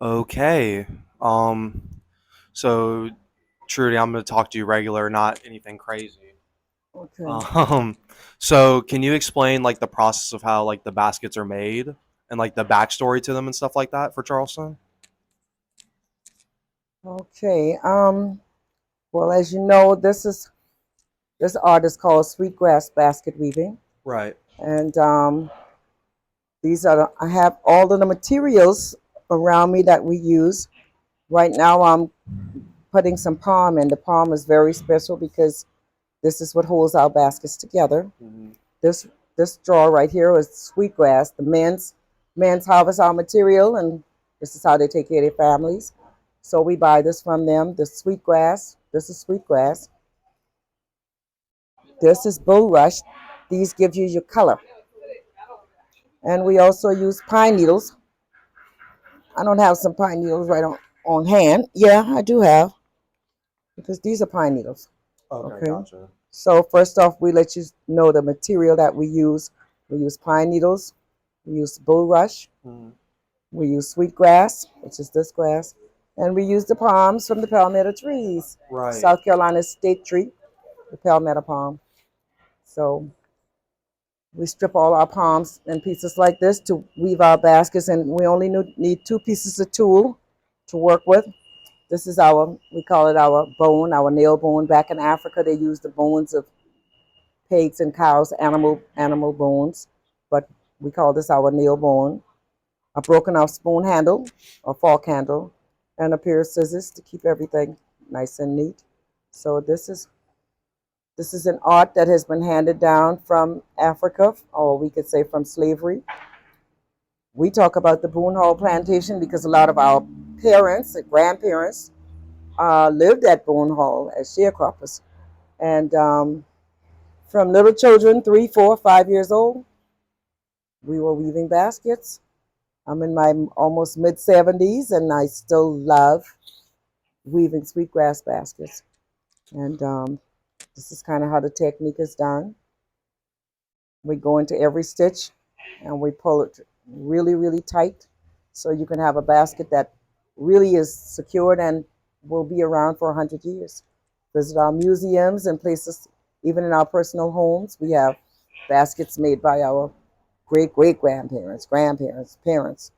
Okay. Um, so Trudy, I'm gonna talk to you regular, not anything crazy. Okay. Um, so can you explain like the process of how like the baskets are made and like the backstory to them and stuff like that for Charleston? Okay. Well, as you know, this art is called Sweetgrass basket weaving, Right. and I have all of the materials around me that we use. Right now, I'm putting some palm in. The palm is very special because this is what holds our baskets together. Hmm. This this straw right here is sweetgrass. The men's harvest our material, and this is how they take care of their families. So we buy this from them. The sweetgrass. This is sweetgrass. This is bulrush. These give you your color. And we also use pine needles. I don't have some pine needles on hand. Yeah, I do have because these are pine needles. Okay, Okay. gotcha. So first off, we let you know the material that we use. We use pine needles. We use bulrush. Hmm. We use sweetgrass, which is this grass. And we use the palms from the palmetto trees. Right. South Carolina's state tree, the palmetto palm. So we strip all our palms in pieces like this to weave our baskets, and we only need two pieces of tool to work with. This is we call it our bone, our nail bone. Back in Africa, they use the bones of pigs and cows, animal bones, but we call this our nail bone. A broken off spoon handle, a fork handle, and a pair of scissors to keep everything nice and neat. So this is an art that has been handed down from Africa, or we could say from slavery. We talk about the Boone Hall Plantation because a lot of our parents and grandparents lived at Boone Hall as sharecroppers. And from little children, 3, 4, 5 years old, we were weaving baskets. I'm in my almost mid 70s and I still love weaving sweetgrass baskets. And this is kind of how the technique is done. We go into every stitch and we pull it really, really tight so you can have a basket that really is secured and will be around for 100 years. Visit our museums and places, even in our personal homes. We have baskets made by our great great grandparents, grandparents, parents.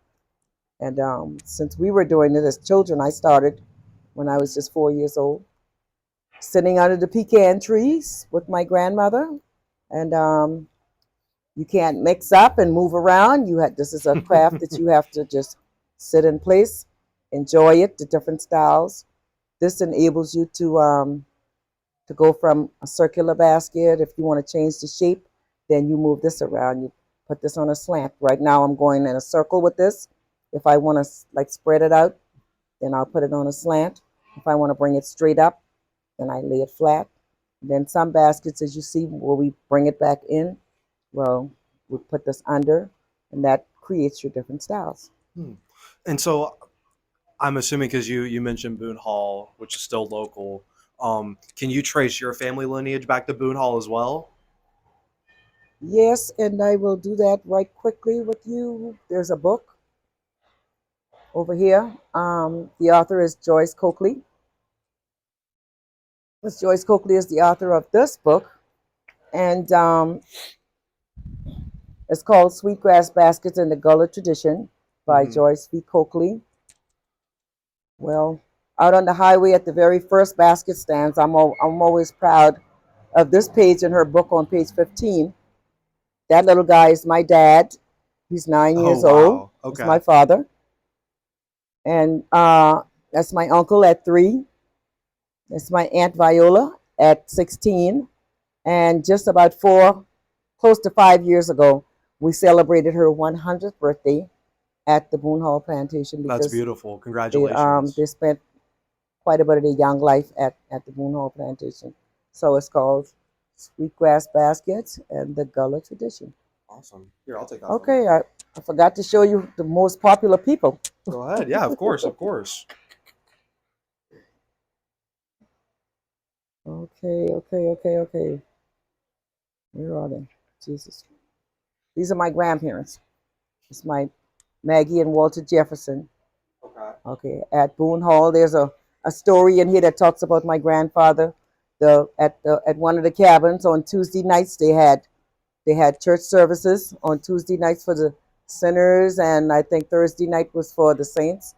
And since we were doing it as children, I started when I was just 4 years old, sitting under the pecan trees with my grandmother. And you can't mix up and move around. This is a craft that you have to just sit in place, enjoy it, the different styles. This enables you to go from a circular basket. If you want to change the shape, then you move this around. You put this on a slant. Right now, I'm going in a circle with this. If I want to like spread it out, then I'll put it on a slant. If I want to bring it straight up, then I lay it flat. Then some baskets, as you see, where we bring it back in, well, we put this under, and that creates your different styles. Hmm. And so I'm assuming because you mentioned Boone Hall, which is still local. Can you trace your family lineage back to Boone Hall as well? Yes, and I will do that right quickly with you. There's a book over here. The author is Joyce Coakley. Miss Joyce Coakley is the author of this book, and it's called Sweetgrass Baskets in the Gullah Tradition by Hmm. Joyce V. Coakley. Well, out on the highway at the very first basket stands, I'm always proud of this page in her book on page 15. That little guy is my dad. He's nine Oh years old. wow. He's my Okay. father. And that's my uncle at 3. That's my Aunt Viola at 16. And just about close to 5 years ago, we celebrated her 100th birthday at the Boone Hall Plantation That's because beautiful. they Congratulations. spent quite a bit of their young life at the Boone Hall Plantation. So it's called Sweetgrass Baskets and the Gullah Tradition. Awesome. Here, I'll take that from you. Okay, I forgot to show you the most popular people. Go ahead. Yeah, of course, of course. Okay, okay, okay, okay. Where are they? Jesus. These are my grandparents. It's my Maggie and Walter Jefferson. Okay. Okay, at Boone Hall, there's a story in here that talks about my grandfather. At one of the cabins on Tuesday nights, they had church services on Tuesday nights for the sinners, and I think Thursday night was for the saints.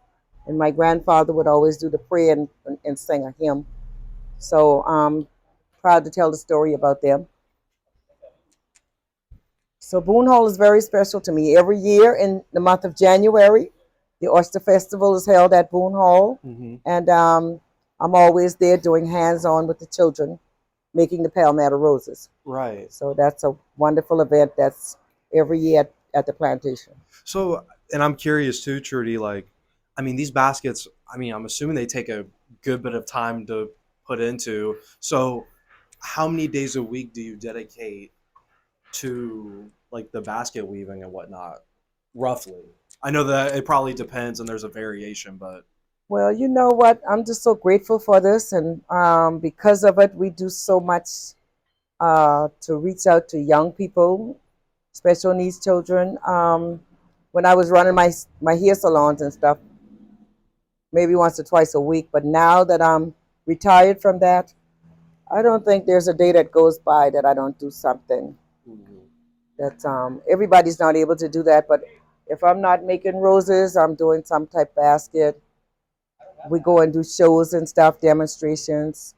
And my grandfather would always do the prayer and sing a hymn. So I'm proud to tell the story about them. So Boone Hall is very special to me. Every year in the month of January, the Oyster Festival is held at Boone Hall, Hmm. and I'm always there doing hands-on with the children, making the Palmetto roses. Right. So that's a wonderful event that's every year at the plantation. So, and I'm curious too, Trudy, like, I mean, these baskets, I mean, I'm assuming they take a good bit of time to put into. So, how many days a week do you dedicate to like the basket weaving and whatnot, roughly? I know that it probably depends and there's a variation, but Well, you know what? I'm just so grateful for this, and because of it, we do so much to reach out to young people, special needs children. When I was running my hair salons and stuff, maybe once or twice a week, but now that I'm retired from that, I don't think there's a day that goes by that I don't do something. Mhm. That everybody's not able to do that, but if I'm not making roses, I'm doing some type basket. We go and do shows and stuff, demonstrations.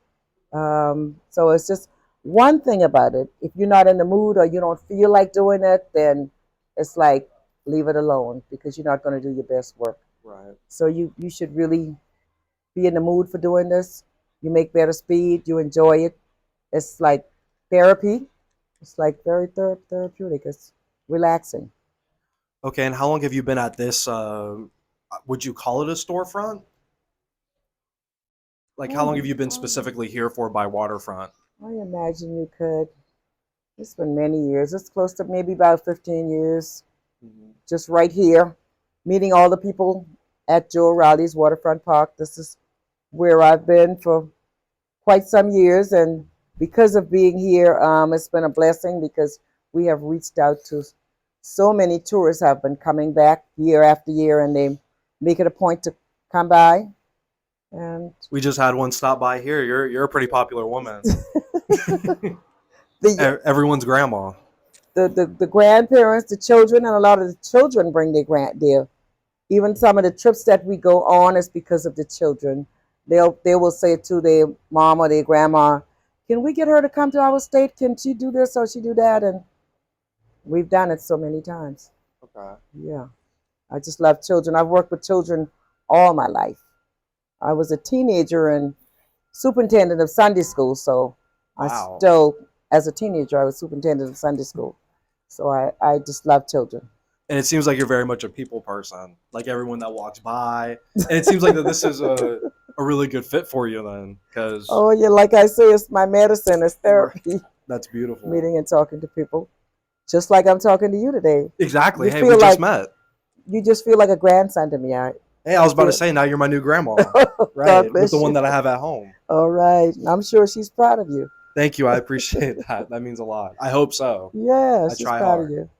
So it's just one thing about it. If you're not in the mood or you don't feel like doing it, then it's like leave it alone because you're not going to do your best work. Right. So you should really be in the mood for doing this. You make better speed. You enjoy it. It's like therapy. It's like very therapeutic. It's relaxing. Okay, and how long have you been at this? Would you call it a storefront? Like, how long have Oh, you been specifically here for by waterfront? I imagine you could. It's been many years. It's close to maybe about 15 years. Mhm. Just right here, meeting all the people at Joe Riley's Waterfront Park. This is where I've been for quite some years, and because of being here, it's been a blessing because we have reached out to so many tourists have been coming back year after year, and they make it a point to come by. And We just had one stop by here. You're a pretty popular woman. the Everyone's grandma. the grandparents, the children, and a lot of the children bring their even some of the trips that we go on is because of the children. They will say to their mom or their grandma, "Can we get her to come to our state? Can she do this or she do that?" And we've done it so many times. Okay. Yeah, I just love children. I've worked with children all my life. I was a teenager and superintendent of Sunday school, so I Wow. still, as a teenager, I was superintendent of Sunday school. So I just love children. And it seems like you're very much a people person. Like everyone that walks by, and it seems like that this is a really good fit for you then, because Oh yeah, like I say, it's my medicine, it's therapy, that's beautiful. meeting and talking to people. Just like I'm talking to you today. Exactly. You Hey, we feel just like met. you just feel like a grandson to me. Hey, I I was about to feel say now you're my new grandma. God Right, with the bless one you. that I have at home. All right. I'm sure she's proud of you. Thank you. I appreciate that. That means a lot. I hope so. Yeah, I she's try proud of hard. you.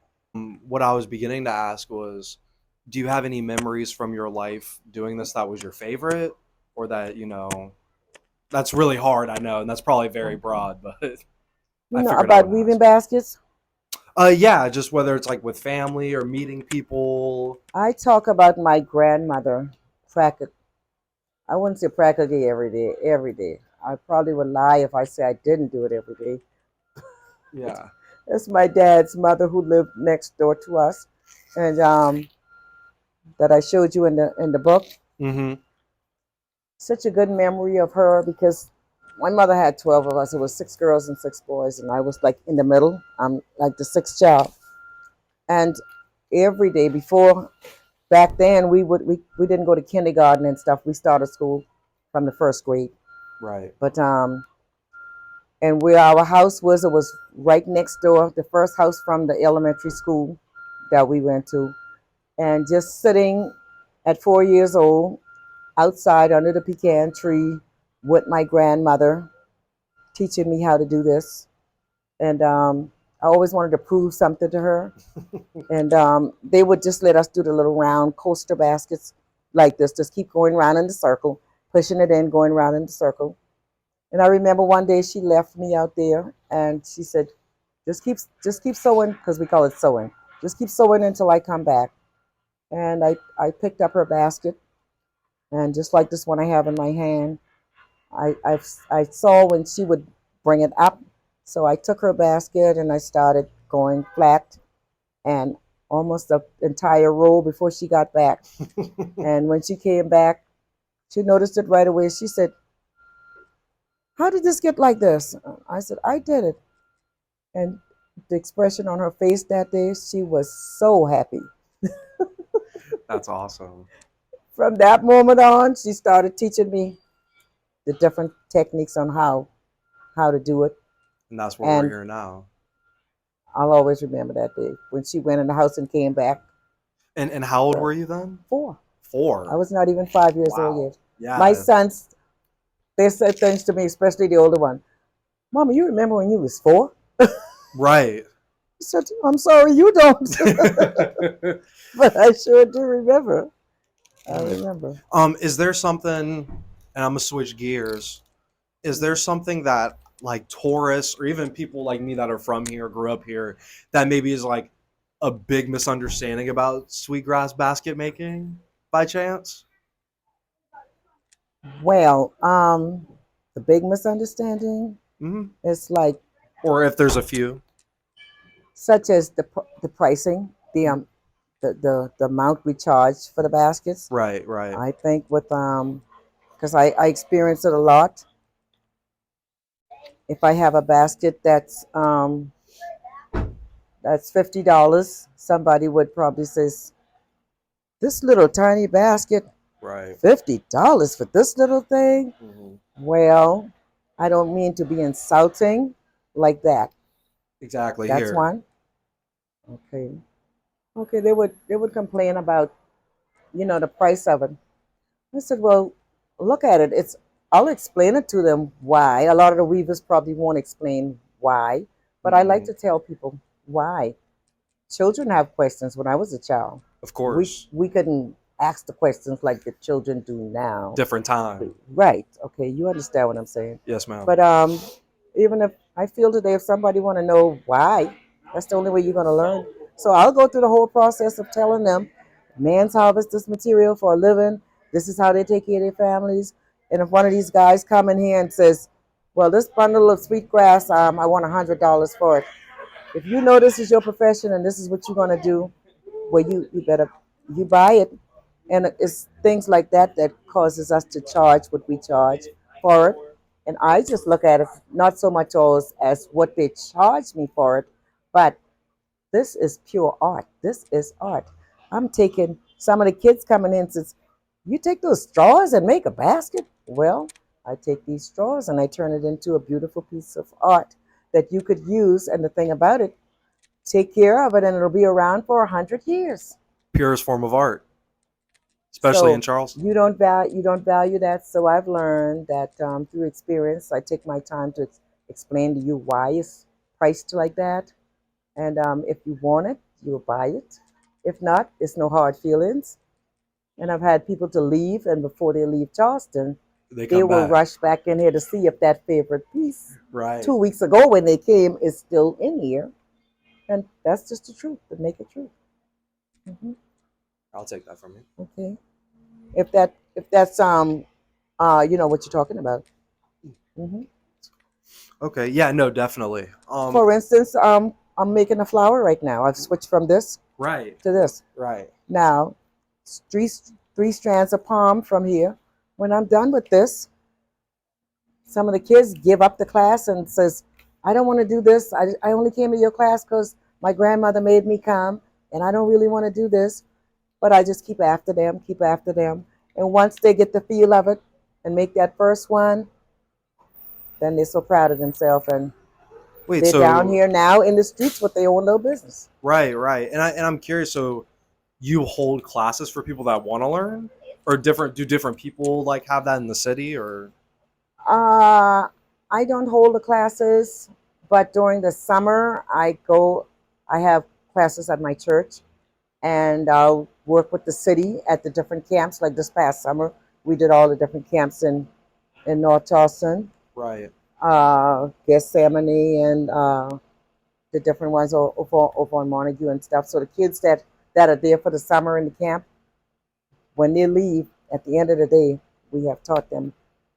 What I was beginning to ask was, do you have any memories from your life doing this that was your favorite, or that that's really hard. I know, and that's probably very Okay. broad, but You I know figured I about would weaving ask. baskets? Yeah, just whether it's like with family or meeting people. I talk about my grandmother, practic I wouldn't say practically every day, every day. I probably would lie if I say I didn't do it every day. Yeah. That's my dad's mother who lived next door to us, and that I showed you in the book. Mm-hmm. Such a good memory of her because my mother had 12 of us. It was six girls and six boys, and I was like in the middle. I'm like the sixth child. And every day before, back then, we didn't go to kindergarten and stuff. We started school from the first grade. Right. But and where our house was, it was right next door, the first house from the elementary school that we went to. And just sitting at 4 years old outside under the pecan tree with my grandmother teaching me how to do this. And I always wanted to prove something to her. And they would just let us do the little round coaster baskets. like this, just keep going around in the circle, pushing it in, going around in the circle. And I remember one day she left me out there, and she said, just keep sewing, because we call it sewing. Just keep sewing until I come back. And I picked up her basket, and just like this one I have in my hand, I saw when she would bring it up. So I took her basket and I started going flat and almost the entire row before she got back. And when she came back, she noticed it right away. She said, "How did this get like this?" I said, "I did it." And the expression on her face that day, she was so happy. That's awesome. From that moment on, she started teaching me the different techniques on how to do it. And that's what we're And here now. I'll always remember that day when she went in the house and came back. And how old So, were you then? 4. I 4. was not even 5 years old Wow. yet. My Yeah. sons, they said things to me, especially the older one. "Mama, you remember when you was 4?" Right. I said, "I'm sorry, you don't." But I sure do remember. I remember. Is there something, and I'm gonna switch gears. Is there something that like tourists or even people like me that are from here, grew up here, that maybe is like a big misunderstanding about sweetgrass basket making by chance? Well, the big misunderstanding Hmm. is like Or if there's a few. such as the pricing, the amount we charge for the baskets. Right, right. I think with because I experience it a lot. If I have a basket that's $50, somebody would probably say, "This little tiny basket, Right. $50 for this little thing." Hmm. Well, I don't mean to be insulting like that. Exactly That's here. one. Okay. Okay, they would complain about, the price of it. I said, "Well, look at it. I'll explain it to them why. A lot of the weavers probably won't explain why, but I like Hmm. to tell people why. Children have questions. When I was a child, Of we course. we couldn't ask the questions like the children do now. Different time. Right. Okay, you understand what I'm saying. Yes, ma'am. But even if I feel today, if somebody want to know why, that's the only way you're going to learn. So I'll go through the whole process of telling them, man's harvest this material for a living. This is how they take care of their families. And if one of these guys come in here and says, "Well, this bundle of sweetgrass, I want $100 for it." If you know this is your profession and this is what you're going to do, well, you better you buy it. And it's things like that that causes us to charge what we charge for it. And I just look at it not so much as what they charge me for it, but this is pure art. This is art. I'm taking some of the kids coming in says, "You take those straws and make a basket?" Well, I take these straws and I turn it into a beautiful piece of art that you could use. And the thing about it, take care of it and it'll be around for 100 years. Purest form of art, especially in So Charleston. you don't value that. So I've learned that through experience. I take my time to explain to you why it's priced like that. And if you want it, you'll buy it. If not, it's no hard feelings. And I've had people to leave, and before they leave Charleston, They they come will back. rush back in here to see if that favorite piece Right. 2 weeks ago when they came is still in here. And that's just the truth, the naked truth. Hmm. I'll take that from you. Okay. If that's you know what you're talking about. Hmm. Okay. Yeah. No. Definitely. For instance, I'm making a flower right now. I've switched from this Right. to this. Right. Now, three three strands of palm from here. When I'm done with this, some of the kids give up the class and says, "I don't want to do this. I only came to your class because my grandmother made me come, and I don't really want to do this." But I just keep after them, keep after them. And once they get the feel of it and make that first one, then they're so proud of themselves. And Wait. they're down So here now in the streets with their own little business. right. Right. And I'm curious. So you hold classes for people that want to learn, or different? Do different people like have that in the city, or? Uh, I don't hold the classes, but during the summer, I have classes at my church, and work with the city at the different camps. Like this past summer, we did all the different camps in North Charleston, Right. Gethsemane, and the different ones over on Montague and stuff. So the kids that are there for the summer in the camp, when they leave at the end of the day, we have taught them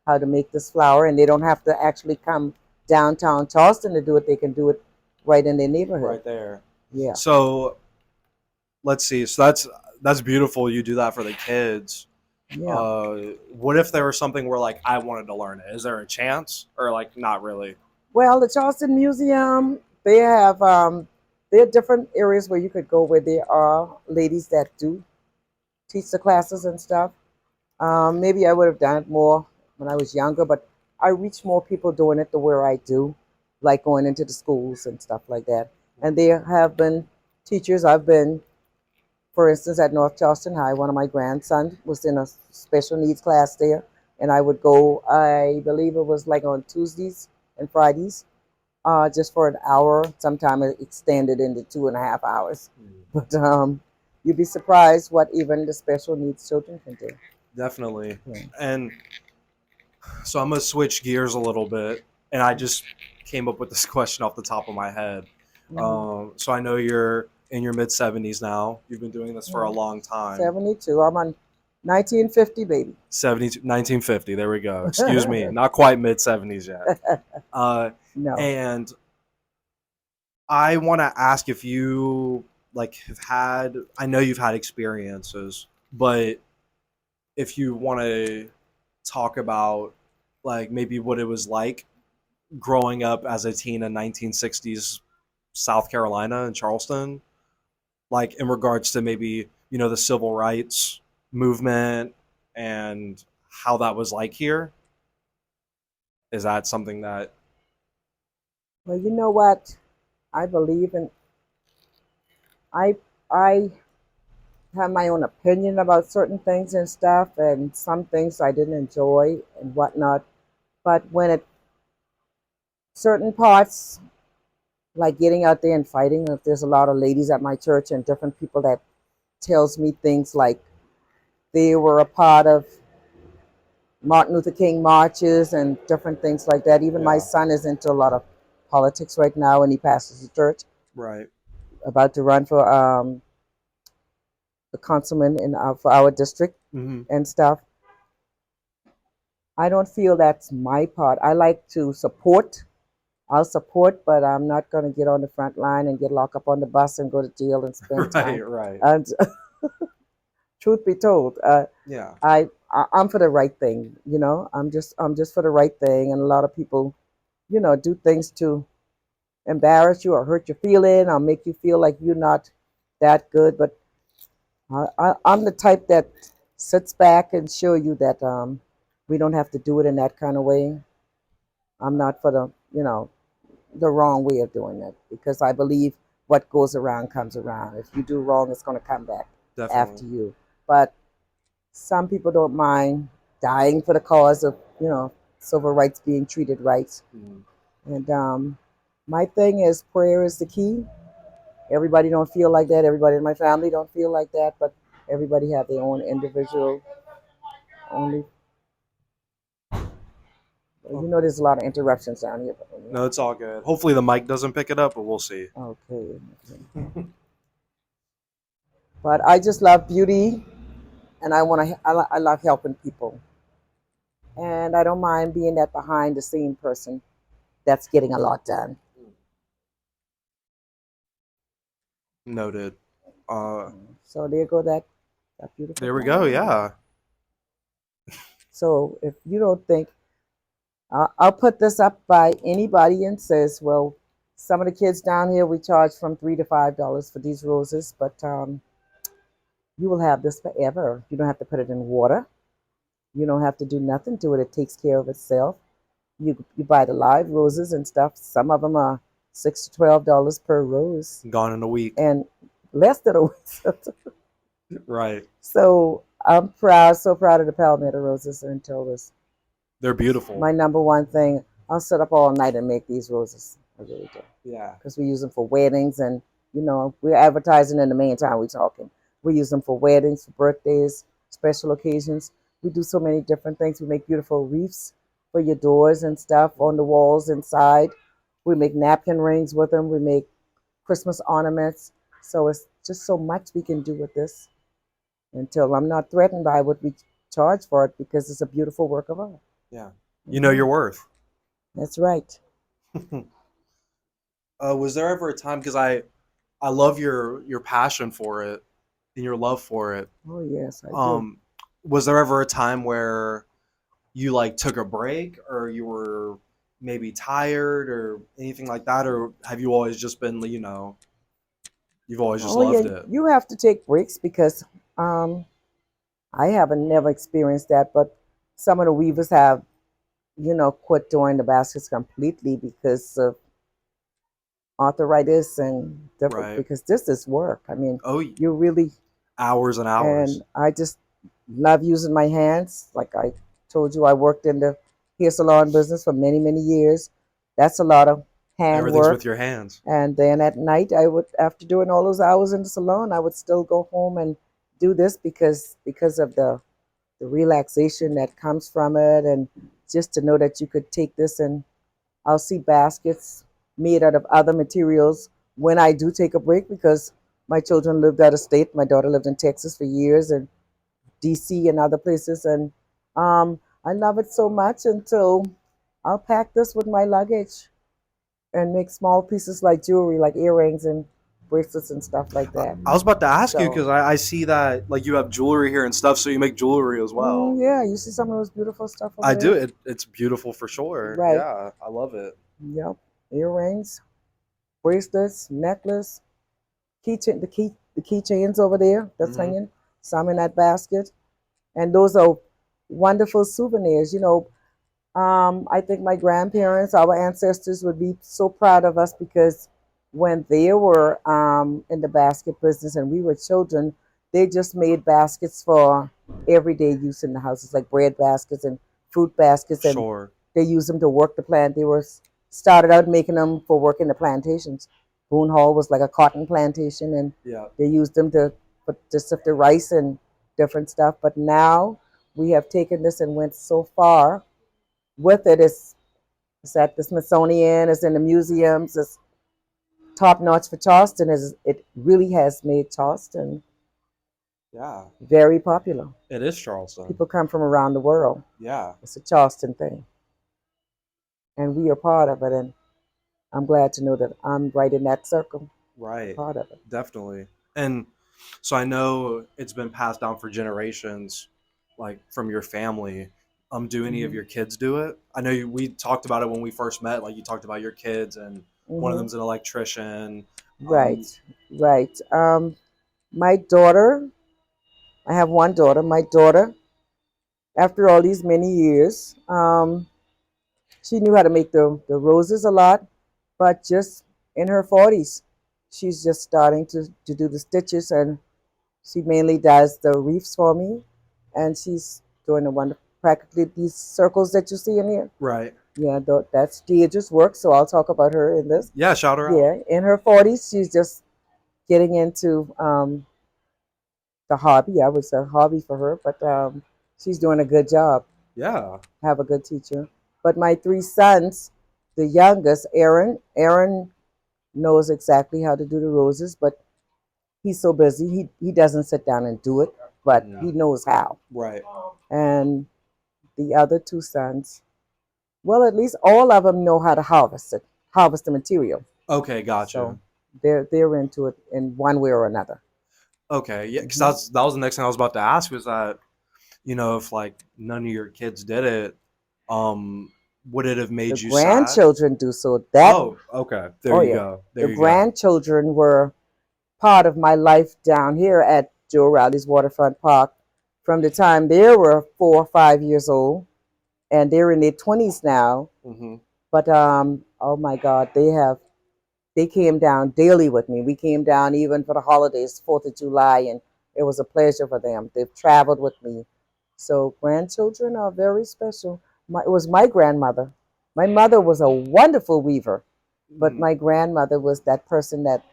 how to make this flour, and they don't have to actually come downtown Charleston to do it. They can do it right in their neighborhood. Right there. Yeah, So let's see. So that's beautiful. You do that for the kids. yeah. What if there was something where like I wanted to learn it? Is there a chance, or like not really? Well, the Charleston Museum, they have there are different areas where you could go where there are ladies that do teach the classes and stuff. Maybe I would have done it more when I was younger, but I reach more people doing it the way I do, like going into the schools and stuff like that. And there have been teachers. I've been, for instance, at North Charleston High. One of my grandsons was in a special needs class there, and I would go. I believe it was like on Tuesdays and Fridays, just for an hour. Sometimes it extended into 2.5 hours. But you'd be surprised what even the special needs children can do. Definitely. Yeah. And so I'm gonna switch gears a little bit, and I just came up with this question off the top of my head. So I know you're in your mid 70s now. You've been doing this for a long time. 72. I'm on 1950, baby. 1950. There we go. Excuse me. Not quite mid 70s yet. No. And I want to ask if you like have had. I know you've had experiences, but if you want to talk about like maybe what it was like growing up as a teen in 1960s South Carolina and Charleston, like in regards to maybe, the civil rights movement and how that was like here. Is that something that Well, you know what? I believe in. I have my own opinion about certain things and stuff, and some things I didn't enjoy and whatnot. But when it certain parts, like getting out there and fighting, if there's a lot of ladies at my church and different people that tells me things like they were a part of Martin Luther King marches and different things like that. Even my Yeah. son is into a lot of politics right now, and he pastors the church. right? About to run for the councilman for our district Mm-hmm. and stuff. I don't feel that's my part. I like to support. I'll support, but I'm not going to get on the front line and get locked up on the bus and go to jail and spend Right, time. right. And truth be told, Yeah. I'm for the right thing. I'm just for the right thing. And a lot of people, do things to embarrass you or hurt your feeling or make you feel like you're not that good. But I'm the type that sits back and show you that we don't have to do it in that kind of way. I'm not for the wrong way of doing it because I believe what goes around comes around. If you do wrong, it's going to come back after Definitely. you. But some people don't mind dying for the cause of civil rights being treated right. Mm. And my thing is prayer is the key. Everybody don't feel like that. Everybody in my family don't feel like that, but everybody have their own individual only. There's a lot of interruptions down here. But, No, it's all good. Hopefully the mic doesn't pick it up, but we'll see. okay. But I just love beauty, and I love helping people, and I don't mind being that behind the scene person that's getting a lot done. Noted. So there go that beautiful. There we go. Yeah. So if you don't think, I'll put this up by anybody and says, well, some of the kids down here we charge from $3 to $5 for these roses, but you will have this forever. You don't have to put it in water. You don't have to do nothing to it. It takes care of itself. You buy the live roses and stuff. Some of them are $6 to $12 per rose, Gone in a week. and less than a week. Right. So I'm so proud of the Palmetto roses and tulips. They're beautiful. My number one thing. I'll sit up all night and make these roses. I really do. Yeah. Because we use them for weddings, and we're advertising in the meantime we're talking. We use them for weddings, for birthdays, special occasions. We do so many different things. We make beautiful wreaths for your doors and stuff on the walls inside. We make napkin rings with them. We make Christmas ornaments. So it's just so much we can do with this until I'm not threatened by what we charge for it because it's a beautiful work of art. Yeah. You know Hmm. your worth. That's right. Was there ever a time, because I love your passion for it and your love for it. Oh, yes, I do. Um, was there ever a time where you like took a break, or you were maybe tired or anything like that, or have you always just been, you've always just Oh, yeah, loved it? you have to take breaks because um, I haven't never experienced that, but some of the weavers have, quit doing the baskets completely because of arthritis and different, Right. because this is work. I mean, Oh, you really, hours and and hours. I just love using my hands. Like I told you, I worked in the hair salon business for many, many years. That's a lot of hand Everything's with work. your hands. And then at night, I would, after doing all those hours in the salon, I would still go home and do this because of the relaxation that comes from it, and just to know that you could take this and I'll see baskets made out of other materials when I do take a break because my children lived out of state. My daughter lived in Texas for years and DC and other places, and I love it so much until I'll pack this with my luggage and make small pieces like jewelry, like earrings and bracelets and stuff like that. I was about to ask you, because So, I see that like you have jewelry here and stuff, so you make jewelry as well. yeah, you see some of those beautiful stuff over I do. there? It's beautiful for sure. Right. Yeah, I love it. Yep. Earrings, bracelets, necklace, the keychains over there that's Hmm. hanging, some in that basket. And those are wonderful souvenirs. I think my grandparents, our ancestors would be so proud of us because when they were in the basket business and we were children, they just made baskets for everyday use in the houses, like bread baskets and fruit baskets, and Sure. they used them to work the plant. They were started out making them for work in the plantations. Boone Hall was like a cotton plantation, and Yeah. they used them to sift the rice and different stuff. But now we have taken this and went so far with it. It's at the Smithsonian, it's in the museums, it's top notch for Charleston. It really has made Charleston Yeah. very popular. It is Charleston. People come from around the world. Yeah. It's a Charleston thing, and we are part of it. And I'm glad to know that I'm right in that circle, Right. part of it. Definitely. And so I know it's been passed down for generations, like from your family. Do any of Hmm. your kids do it? I know we talked about it when we first met. Like you talked about your kids, and one of Hmm. them's an electrician. Right, Um, right. My daughter, I have one daughter. My daughter, after all these many years, she knew how to make the roses a lot, but just in her 40s, she's just starting to do the stitches, and she mainly does the wreaths for me, and she's doing the one practically these circles that you see in here. right. Yeah, that's Deidre's work, so I'll talk about her in this. Yeah. Shout her out. Yeah, in her 40s, she's just getting into the hobby. I was a hobby for her, but she's doing a good job. Yeah. Have a good teacher. But my three sons, the youngest, Aaron knows exactly how to do the roses, but he's so busy. He doesn't sit down and do it, but Mhm. he knows how. Right. And the other two sons, well, at least all of them know how to harvest the material. Okay. Gotcha. So they're into it in one way or another. Okay. Yeah. Because Hmm. that was the next thing I was about to ask, was that, if like none of your kids did it, um, would it have The made you sad? grandchildren do so. That Oh, okay. There Oh you yeah, go. the There you go. grandchildren were part of my life down here at Joe Riley's Waterfront Park from the time they were 4 or 5 years old, and they're in their 20s now. Hmm. But oh my God, they came down daily with me. We came down even for the holidays, 4th of July, and it was a pleasure for them. They've traveled with me. So grandchildren are very special. It was my grandmother. My mother was a wonderful weaver, but Mm. my grandmother was that person that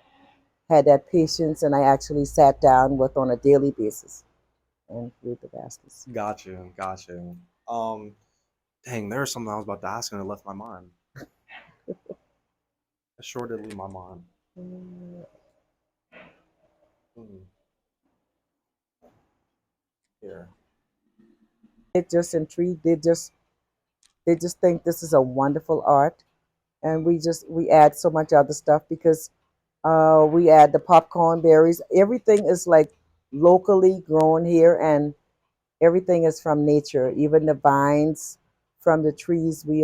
had that patience, and I actually sat down with on a daily basis and weave the baskets. Got you. Got you. Um, Dang, there was something I was about to ask and it left my mind. It sure did leave my mind. Mm, Hmm, here. It just intrigued. They just think this is a wonderful art, and we add so much other stuff because we add the popcorn berries. Everything is like locally grown here, and everything is from nature. Even the vines from the trees we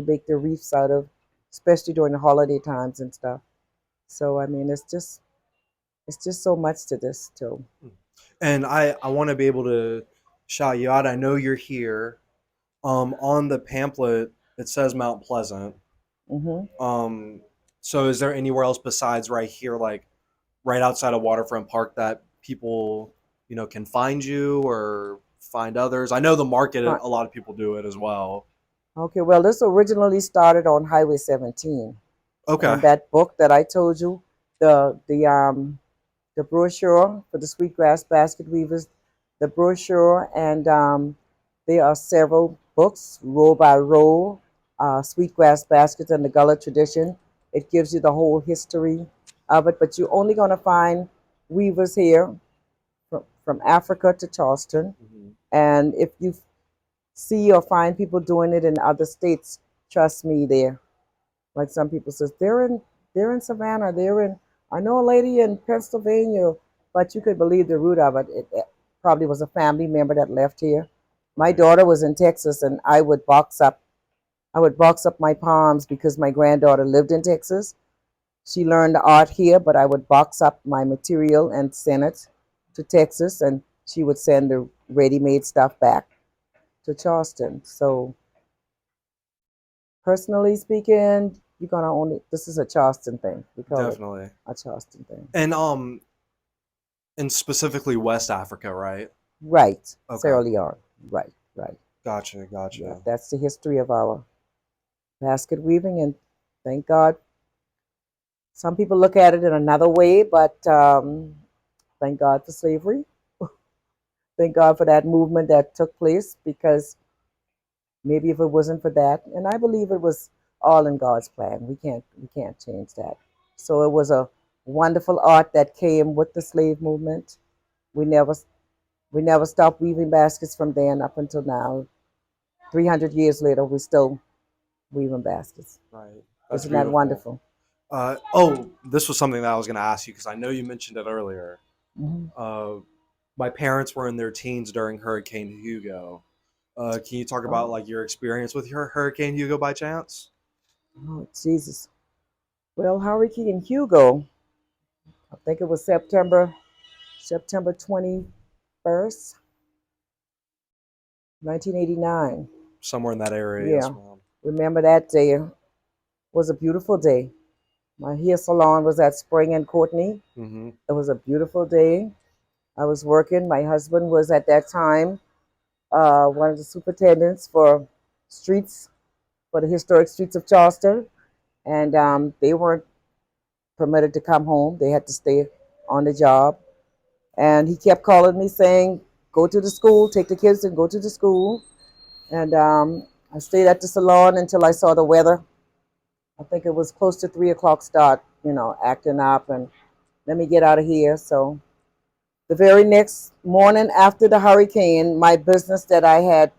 make the wreaths out of, especially during the holiday times and stuff. So I mean, it's just so much to this too. And I want to be able to shout you out. I know you're here. On the pamphlet it says Mount Pleasant. Hmm. Um, so is there anywhere else besides right here, like right outside of Waterfront Park, that people can find you or find others? I know the market. Right. A lot of people do it as well. Okay. Well, this originally started on Highway 17, Okay. and that book that I told you, the brochure for the Sweetgrass basket weavers, the brochure, and there are several books, row by row, Sweetgrass baskets and the Gullah tradition. It gives you the whole history of it, but you're only going to find weavers here from Africa to Charleston. Mhm. And if you see or find people doing it in other states, trust me, there. Like some people says, they're in Savannah, they're in. I know a lady in Pennsylvania, but you could believe the root of it. It probably was a family member that left here. My Right. daughter was in Texas, and I would box up my palms because my granddaughter lived in Texas. She learned the art here, but I would box up my material and send it to Texas, and she would send the ready-made stuff back to Charleston. So personally speaking, you're gonna only this is a Charleston thing. We call it Definitely. a Charleston thing. And specifically West Africa, right? Right, Okay. Sierra Leone. Right, right. Gotcha. Yeah, Gotcha. that's the history of our basket weaving, and thank God. Some people look at it in another way, but thank God for slavery. Thank God for that movement that took place because maybe if it wasn't for that, and I believe it was all in God's plan. We can't change that. So it was a wonderful art that came with the slave movement. We never we never stopped weaving baskets from then up until now. 300 years later, we're still weaving baskets. Right. That's Isn't that beautiful. wonderful? Oh, this was something that I was going to ask you because I know you mentioned it earlier. Hmm. Uh, my parents were in their teens during Hurricane Hugo. Can you talk about Oh, like your experience with your Hurricane Hugo by chance? oh, Jesus. Well, Hurricane Hugo, I think it was September 21st, 1989. Somewhere in that area, yes, Yeah, ma'am. remember that day. It was a beautiful day. My hair salon was at Spring and Courtney. Mm-hmm. It was a beautiful day. I was working. My husband was at that time one of the superintendents for streets, for the historic streets of Charleston. And they weren't permitted to come home. They had to stay on the job. And he kept calling me saying, go to the school, take the kids and go to the school. And I stayed at the salon until I saw the weather. I think it was close to 3 o'clock start, acting up and let me get out of here. So the very next morning after the hurricane, my business that I had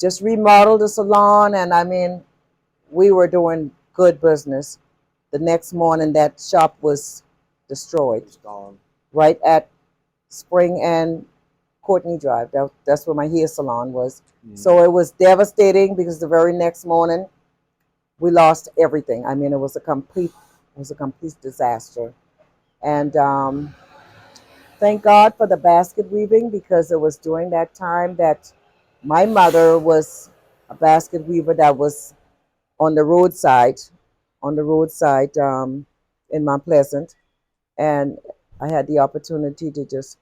just remodeled the salon, and I mean, we were doing good business. The next morning, that shop was destroyed It's gone. right at Spring and Courtney Drive. That's where my hair salon was. Mm-hmm. So it was devastating because the very next morning we lost everything. I mean, it was a complete disaster. And thank God for the basket weaving because it was during that time that my mother was a basket weaver that was on the roadside, in Mount Pleasant, and I had the opportunity to just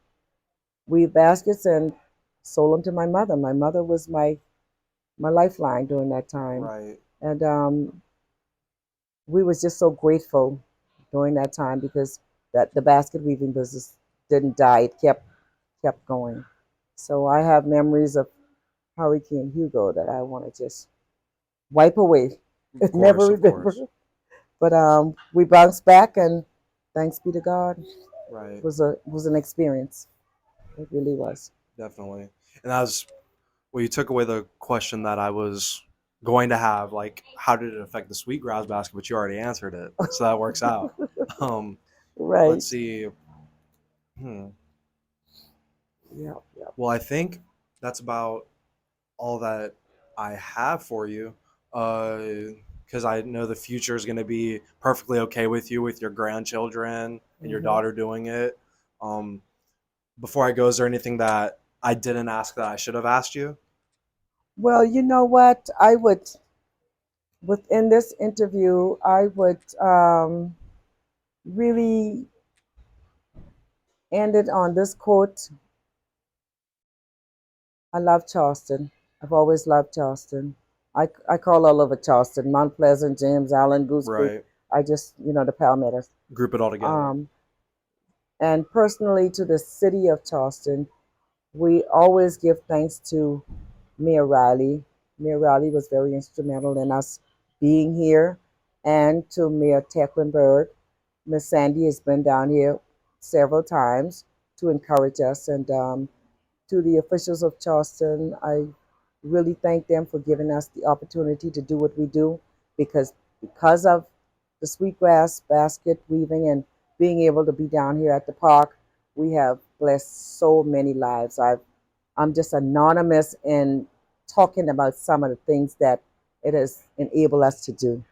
weave baskets and sold them to my mother. My mother was my lifeline during that time, Right. and we was just so grateful during that time because that the basket weaving business didn't die. It kept going. So I have memories of Hurricane Hugo that I want to just wipe away. Of Never course, of remember. course. But we bounced back, and thanks be to God, Right. was an experience. It really was. Definitely. And that was, well, you took away the question that I was going to have, like, how did it affect the Sweetgrass basket? But you already answered it, so that works out. Um, Right. let's see. Hmm. Yeah. Yeah. Well, I think that's about all that I have for you. Because I know the future is going to be perfectly okay with you, with your grandchildren and your Hmm. daughter doing it. Um, before I go, is there anything that I didn't ask that I should have asked you? Well, you know what? I would, within this interview, I would really end it on this quote. I love Charleston. I've always loved Charleston. I call all over Charleston, Mount Pleasant, James Island, Goose Creek. Right. I just, the Palmettos. Group it all together. Um, and personally, to the city of Charleston, we always give thanks to Mayor Riley. Mayor Riley was very instrumental in us being here, and to Mayor Tecklenburg. Miss Sandy has been down here several times to encourage us, and to the officials of Charleston, I really thank them for giving us the opportunity to do what we do, because of the sweetgrass basket weaving and being able to be down here at the park, we have blessed so many lives. I'm just anonymous in talking about some of the things that it has enabled us to do,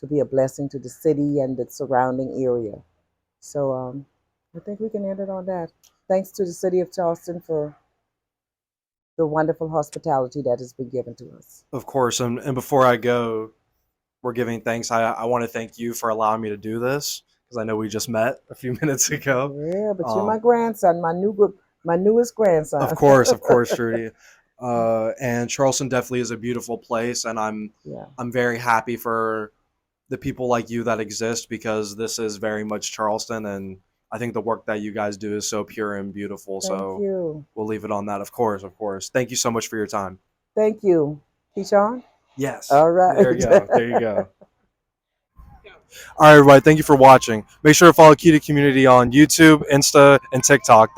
to be a blessing to the city and the surrounding area. So I think we can end it on that. Thanks to the city of Charleston for the wonderful hospitality that has been given to us. Of course. And before I go, we're giving thanks. I want to thank you for allowing me to do this because I know we just met a few minutes ago. Yeah, but you're my Um, grandson, my newest grandson. of course, Trudy. And Charleston definitely is a beautiful place, and Yeah, I'm very happy for the people like you that exist because this is very much Charleston, and I think the work that you guys do is so pure and beautiful. thank So you. we'll leave it on that. Of course, of course. Thank you so much for your time. Thank you. Keyshawn? Yes. All right. There you go. There you go. All right, everybody. Thank you for watching. Make sure to follow Kita Community on YouTube, Insta, and TikTok.